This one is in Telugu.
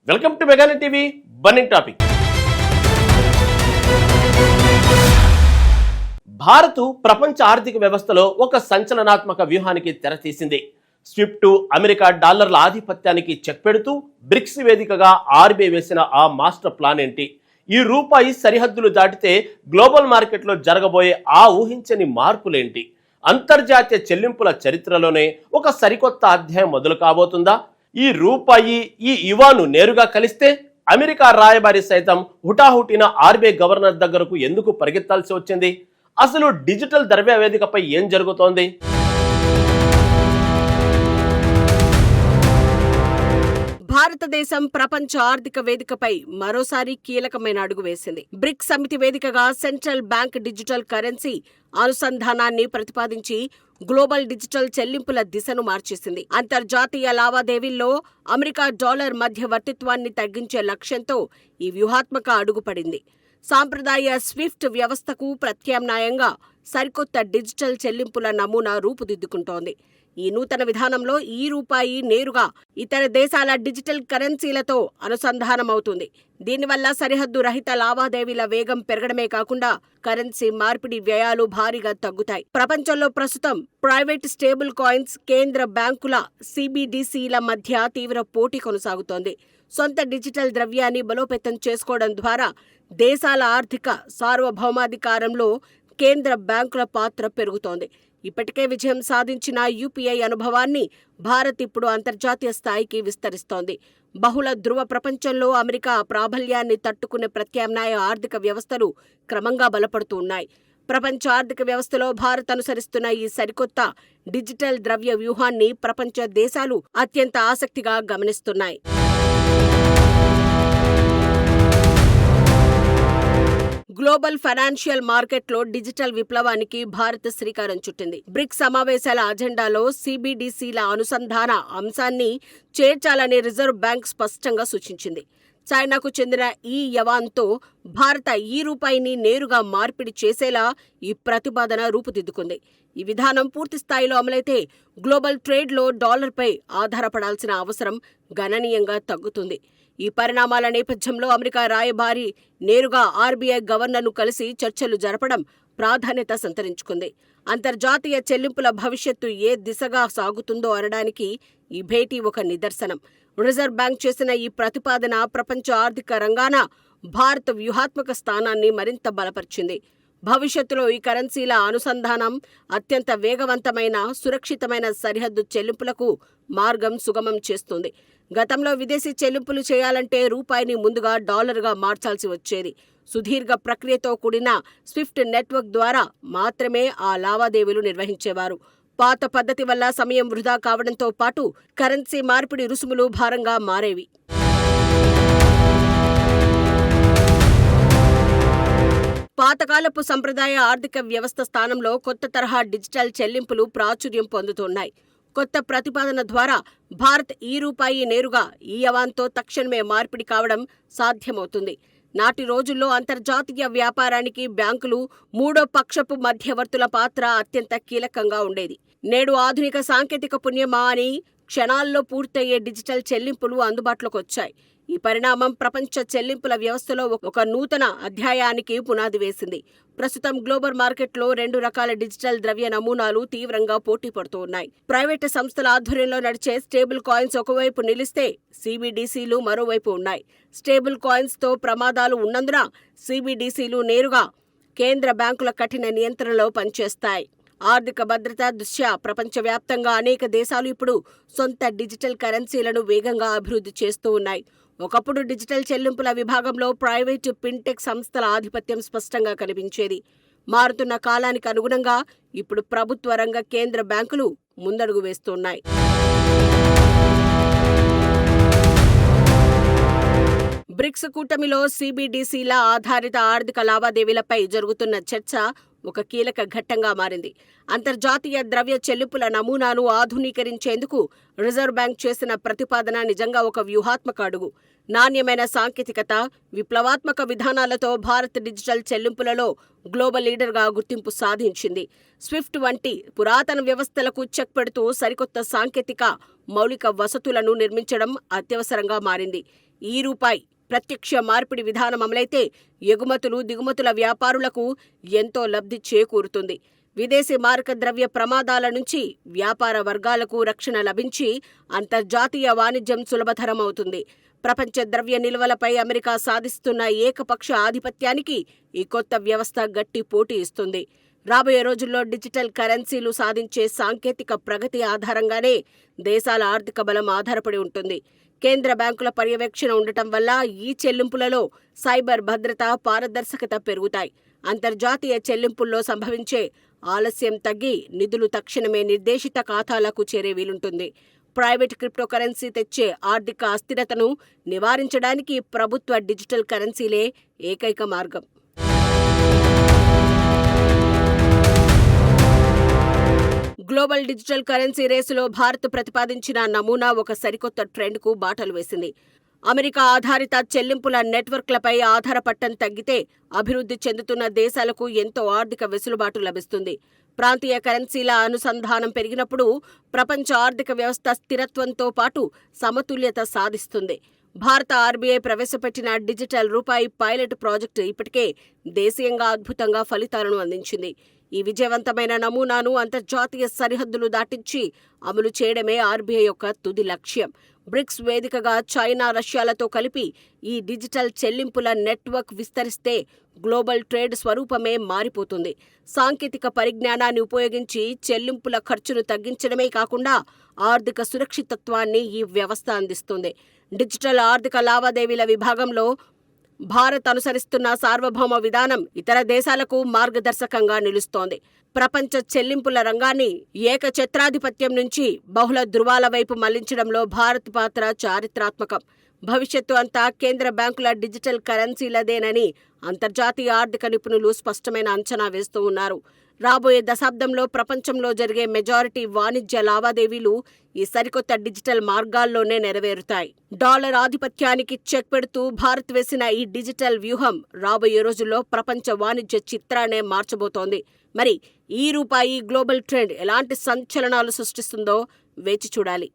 వెల్కమ్ టు మెగానే టీవీ బర్నింగ్ టాపిక్. భారత్ ప్రపంచ ఆర్థిక వ్యవస్థలో ఒక సంచలనాత్మక వ్యూహానికి తెరతీసింది. స్విఫ్ట్ అమెరికా డాలర్ల ఆధిపత్యానికి చెక్ పెడుతూ బ్రిక్స్ వేదికగా ఆర్బీఐ వేసిన ఆ మాస్టర్ ప్లాన్ ఏంటి? ఈ రూపాయి సరిహద్దులు దాటితే గ్లోబల్ మార్కెట్లో జరగబోయే ఆ ఊహించని మార్పులేంటి? అంతర్జాతీయ చెల్లింపుల చరిత్రలోనే ఒక సరికొత్త అధ్యాయం మొదలు కాబోతుందా? ఈ రూపాయి ఈ యువాను నేరుగా కలిస్తే అమెరికా రాయబారి సైతం హుటాహుటిన ఆర్బీఐ గవర్నర్ దగ్గరకు ఎందుకు పరిగెత్తాల్సి వచ్చింది? అసలు డిజిటల్ ద్రవ్య వేదికపై ఏం జరుగుతోంది? భారతదేశం ప్రపంచ ఆర్థిక వేదికపై మరోసారి కీలకమైన అడుగు వేసింది. బ్రిక్స్ సమితి వేదికగా సెంట్రల్ బ్యాంక్ డిజిటల్ కరెన్సీ అనుసంధానాన్ని ప్రతిపాదించి గ్లోబల్ డిజిటల్ చెల్లింపుల దిశను మార్చేసింది. అంతర్జాతీయ లావాదేవీల్లో అమెరికా డాలర్ మధ్యవర్తిత్వాన్ని తగ్గించే లక్ష్యంతో ఈ వ్యూహాత్మక అడుగు పడింది. సాంప్రదాయ స్విఫ్ట్ వ్యవస్థకు ప్రత్యామ్నాయంగా సరికొత్త డిజిటల్ చెల్లింపుల నమూనా రూపుదిద్దుకుంటోంది. ఈ నూతన విధానంలో ఈ రూపాయి నేరుగా ఇతర దేశాల డిజిటల్ కరెన్సీలతో అనుసంధానమవుతుంది. దీనివల్ల సరిహద్దు రహిత లావాదేవీల వేగం పెరగడమే కాకుండా కరెన్సీ మార్పిడి వ్యయాలు భారీగా తగ్గుతాయి. ప్రపంచంలో ప్రస్తుతం ప్రైవేట్ స్టేబుల్ కాయిన్స్, కేంద్ర బ్యాంకుల సిబిడిసిల మధ్య తీవ్ర పోటీ కొనసాగుతోంది. సొంత డిజిటల్ ద్రవ్యాన్ని బలోపేతం చేసుకోవడం ద్వారా దేశాల ఆర్థిక సార్వభౌమాధికారంలో కేంద్ర బ్యాంకుల పాత్ర పెరుగుతోంది. ఇప్పటికే విజయం సాధించిన యూపీఐ అనుభవాన్ని భారత్ ఇప్పుడు అంతర్జాతీయ స్థాయికి విస్తరిస్తోంది. బహుళ ధృవ ప్రపంచంలో అమెరికా ప్రాబల్యాన్ని తట్టుకునే ప్రత్యామ్నాయ ఆర్థిక వ్యవస్థలు క్రమంగా బలపడుతూ ఉన్నాయి. ప్రపంచ ఆర్థిక వ్యవస్థలో భారత్ అనుసరిస్తున్న ఈ సరికొత్త డిజిటల్ ద్రవ్య వ్యూహాన్ని ప్రపంచ దేశాలు అత్యంత ఆసక్తిగా గమనిస్తున్నాయి. గ్లోబల్ ఫైనాన్షియల్ మార్కెట్లో డిజిటల్ విప్లవానికి భారత్ శ్రీకారం చుట్టింది. బ్రిక్స్ సమావేశాల అజెండాలో సిబిడిసిల అనుసంధాన అంశాన్ని చేర్చాలని రిజర్వ్ బ్యాంక్ స్పష్టంగా సూచించింది. చైనాకు చెందిన ఈ యవాన్తో భారత ఈ రూపాయిని నేరుగా మార్పిడి చేసేలా ఈ ప్రతిపాదన రూపుదిద్దుకుంది. ఈ విధానం పూర్తి స్థాయిలో అమలైతే గ్లోబల్ ట్రేడ్లో డాలర్పై ఆధారపడాల్సిన అవసరం గణనీయంగా తగ్గుతుంది. ఈ పరిణామాల నేపథ్యంలో అమెరికా రాయబారి నేరుగా ఆర్బీఐ గవర్నర్ను కలిసి చర్చలు జరపడం ప్రాధాన్యత సంతరించుకుంది. అంతర్జాతీయ చెల్లింపుల భవిష్యత్తు ఏ దిశగా సాగుతుందో అనడానికి ఈ భేటీ ఒక నిదర్శనం. రిజర్వ్ బ్యాంక్ చేసిన ఈ ప్రతిపాదన ప్రపంచ ఆర్థిక రంగాన భారత్ వ్యూహాత్మక స్థానాన్ని మరింత బలపరిచింది. భవిష్యత్తులో ఈ కరెన్సీల అనుసంధానం అత్యంత వేగవంతమైన, సురక్షితమైన సరిహద్దు చెల్లింపులకు మార్గం సుగమం చేస్తుంది. గతంలో విదేశీ చెల్లింపులు చేయాలంటే రూపాయిని ముందుగా డాలర్గా మార్చాల్సి వచ్చేది. సుదీర్ఘ ప్రక్రియతో కూడిన స్విఫ్ట్ నెట్వర్క్ ద్వారా మాత్రమే ఆ లావాదేవీలు నిర్వహించేవారు. పాత పద్ధతి వల్ల సమయం వృధా కావడంతో పాటు కరెన్సీ మార్పిడి రుసుములు భారంగా మారేవి. పాతకాలపు సంప్రదాయ ఆర్థిక వ్యవస్థ స్థానంలో కొత్త తరహా డిజిటల్ చెల్లింపులు ప్రాచుర్యం పొందుతున్నాయి. కొత్త ప్రతిపాదన ద్వారా భారత్ ఈ రూపాయి నేరుగా ఈ యవాన్తో తక్షణమే మార్పిడి కావడం సాధ్యమవుతుంది. నాటి రోజుల్లో అంతర్జాతీయ వ్యాపారానికి బ్యాంకులు, మూడో పక్షపు మధ్యవర్తుల పాత్ర అత్యంత కీలకంగా ఉండేది. నేడు ఆధునిక సాంకేతిక పుణ్యమా అని క్షణాల్లో పూర్తయ్యే డిజిటల్ చెల్లింపులు అందుబాటులోకి వచ్చాయి. ఈ పరిణామం ప్రపంచ చెల్లింపుల వ్యవస్థలో ఒక నూతన అధ్యాయానికి పునాది వేసింది. ప్రస్తుతం గ్లోబల్ మార్కెట్లో 2 రకాల డిజిటల్ ద్రవ్య నమూనాలు తీవ్రంగా పోటీ పడుతూ ఉన్నాయి. ప్రైవేటు సంస్థల ఆధ్వర్యంలో నడిచే స్టేబుల్ కాయిన్స్ ఒకవైపు నిలిస్తే సిబిడిసిలు మరోవైపు ఉన్నాయి. స్టేబుల్ కాయిన్స్తో ప్రమాదాలు ఉన్నందున సిబిడిసిలు నేరుగా కేంద్ర బ్యాంకుల కఠిన నియంత్రణలో పనిచేస్తాయి. ఆర్థిక భద్రత దృష్ట్యా ప్రపంచవ్యాప్తంగా అనేక దేశాలు ఇప్పుడు సొంత డిజిటల్ కరెన్సీలను వేగంగా అభివృద్ధి చేస్తూ ఉన్నాయి. ఒకప్పుడు డిజిటల్ చెల్లింపుల విభాగంలో ప్రైవేటు ఫిన్టెక్ సంస్థల ఆధిపత్యం స్పష్టంగా కనిపించేది. మారుతున్న కాలానికి అనుగుణంగా ఇప్పుడు ప్రభుత్వ రంగ కేంద్ర బ్యాంకులు ముందడుగు వేస్తున్నాయి. బ్రిక్స్ కూటమిలో సిబిడిసిల ఆధారిత ఆర్థిక లావాదేవీలపై జరుగుతున్న చర్చ ఒక కీలక ఘట్టంగా మారింది. అంతర్జాతీయ ద్రవ్య చెల్లింపుల నమూనాను ఆధునీకరించేందుకు రిజర్వ్ బ్యాంక్ చేసిన ప్రతిపాదన నిజంగా ఒక వ్యూహాత్మక అడుగు. నాణ్యమైన సాంకేతికత, విప్లవాత్మక విధానాలతో భారత్ డిజిటల్ చెల్లింపులలో గ్లోబల్ లీడర్గా గుర్తింపు సాధించింది. స్విఫ్ట్ వంటి పురాతన వ్యవస్థలకు చెక్ పెడుతూ సరికొత్త సాంకేతిక మౌలిక వసతులను నిర్మించడం అత్యవసరంగా మారింది. ఈ రూపాయి ప్రత్యక్ష మార్పిడి విధానం అమలైతే ఎగుమతులు దిగుమతుల వ్యాపారులకు ఎంతో లబ్ధి చేకూరుతుంది. విదేశీ మారక ద్రవ్య ప్రమాదాల నుంచి వ్యాపార వర్గాలకు రక్షణ లభించి అంతర్జాతీయ వాణిజ్యం సులభతరం అవుతుంది. ప్రపంచ ద్రవ్య నిల్వలపై అమెరికా సాధిస్తున్న ఏకపక్ష ఆధిపత్యానికి ఈ కొత్త వ్యవస్థ గట్టి పోటీ ఇస్తుంది. రాబోయే రోజుల్లో డిజిటల్ కరెన్సీలు సాధించే సాంకేతిక ప్రగతి ఆధారంగానే దేశాల ఆర్థిక బలం ఆధారపడి ఉంటుంది. కేంద్ర బ్యాంకుల పర్యవేక్షణ ఉండటం వల్ల ఈ చెల్లింపులలో సైబర్ భద్రత, పారదర్శకత పెరుగుతాయి. అంతర్జాతీయ చెల్లింపుల్లో సంభవించే ఆలస్యం తగ్గి నిధులు తక్షణమే నిర్దేశిత ఖాతాలకు చేరే వీలుంటుంది. ప్రైవేట్ క్రిప్టో కరెన్సీ తెచ్చే ఆర్థిక అస్థిరతను నివారించడానికి ప్రభుత్వ డిజిటల్ కరెన్సీలే ఏకైక మార్గం. గ్లోబల్ డిజిటల్ కరెన్సీ రేసులో భారత్ ప్రతిపాదించిన నమూనా ఒక సరికొత్త ట్రెండ్కు బాటలు వేసింది. అమెరికా ఆధారిత చెల్లింపుల నెట్వర్క్లపై ఆధారపడటం తగ్గితే అభివృద్ధి చెందుతున్న దేశాలకు ఎంతో ఆర్థిక వెసులుబాటు లభిస్తుంది. ప్రాంతీయ కరెన్సీల అనుసంధానం పెరిగినప్పుడు ప్రపంచ ఆర్థిక వ్యవస్థ స్థిరత్వంతో పాటు సమతుల్యత సాధిస్తుంది. భారత ఆర్బీఐ ప్రవేశపెట్టిన డిజిటల్ రూపాయి పైలట్ ప్రాజెక్టు ఇప్పటికే దేశీయంగా అద్భుతంగా ఫలితాలను అందించింది. ఈ విజయవంతమైన నమూనాను అంతర్జాతీయ సరిహద్దులు దాటించి అమలు చేయడమే ఆర్బీఐ యొక్క తుది లక్ష్యం. బ్రిక్స్ వేదికగా చైనా, రష్యాలతో కలిపి ఈ డిజిటల్ చెల్లింపుల నెట్వర్క్ విస్తరిస్తే గ్లోబల్ ట్రేడ్ స్వరూపమే మారిపోతుంది. సాంకేతిక పరిజ్ఞానాన్ని ఉపయోగించి చెల్లింపుల ఖర్చును తగ్గించడమే కాకుండా ఆర్థిక సురక్షితత్వాన్ని ఈ వ్యవస్థ అందిస్తుంది. డిజిటల్ ఆర్థిక లావాదేవీల విభాగంలో భారత్ అనుసరిస్తున్న సార్వభౌమ విధానం ఇతర దేశాలకు మార్గదర్శకంగా నిలుస్తోంది. ప్రపంచ చెల్లింపుల రంగాన్ని ఏకఛత్రాధిపత్యం నుంచి బహుళ ధృవాల వైపు మళ్లించడంలో భారత్ పాత్ర చారిత్రాత్మకం. భవిష్యత్తు అంతా కేంద్ర బ్యాంకుల డిజిటల్ కరెన్సీలదేనని అంతర్జాతీయ ఆర్థిక నిపుణులు స్పష్టమైన అంచనా వేస్తూ ఉన్నారు. రాబోయే దశాబ్దంలో ప్రపంచంలో జరిగే మెజారిటీ వాణిజ్య లావాదేవీలు ఈ సరికొత్త డిజిటల్ మార్గాల్లోనే నెరవేరుతాయి. డాలర్ ఆధిపత్యానికి చెక్ పెడుతూ భారత్ వేసిన ఈ డిజిటల్ వ్యూహం రాబోయే రోజుల్లో ప్రపంచ వాణిజ్య చిత్రాన్నే మార్చబోతోంది. మరి ఈ రూపాయి గ్లోబల్ ట్రెండ్ ఎలాంటి సంచలనాలు సృష్టిస్తుందో వేచి చూడాలి.